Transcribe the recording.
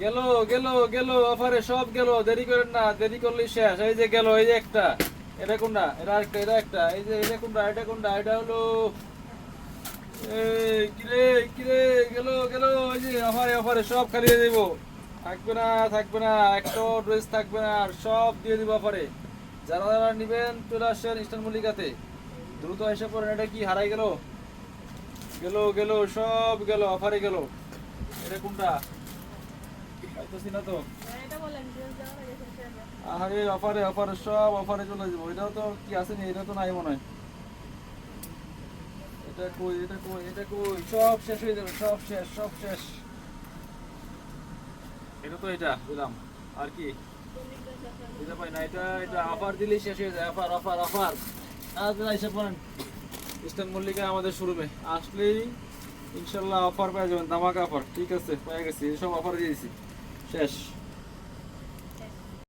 গেল গেল গেল অফারে সব গেল, দেরি করেন না, দেরি করলে শেষ। এই যে গেল, এই যে একটা, এটা কোনটা, এটা একটা, এটা একটা, এই যে এটা কোনটা, এটা কোনটা, এটা হলো এই কিরে কিরে, গেল গেল, এই যে অফারে অফারে সব খালি দিয়ে দিব, থাকবে না থাকবে না, একটা ড্রেস থাকবে না, আর সব দিয়ে দিব অফারে। যারা যারা নিবেন চলে আসছেন ইস্টার্ন মল্লিকাতে, দ্রুত এসে পড়েন। এটা কি হারাই গেল, গেল গেল সব গেল, অফারে গেল। এটা কোনটা পাইতেছি না তো, আরে অফারে অফারে সব অফারে চলে যাবো। এটাও তো কি আসেনি, এটা তো নাই মনে হয়। এটা কই, এটা কই, এটা কই, সব শেষ হয়ে যাবে, সব শেষ, সব শেষ। এটা তো এটা দিলাম, আর কি এটা পাই না। এটা এটা অফার দিলেই শেষ হয়ে যায়, অফার অফার অফার। আপনারা এসে পড়েন ইস্টার্ন মল্লিকা আমাদের শোরুমে আসলেই ইনশাল্লাহ অফার পেয়ে যাবেন, ধামাকা অফার। ঠিক আছে, পেয়ে গেছি, সব অফার দিয়েছি, শেষ।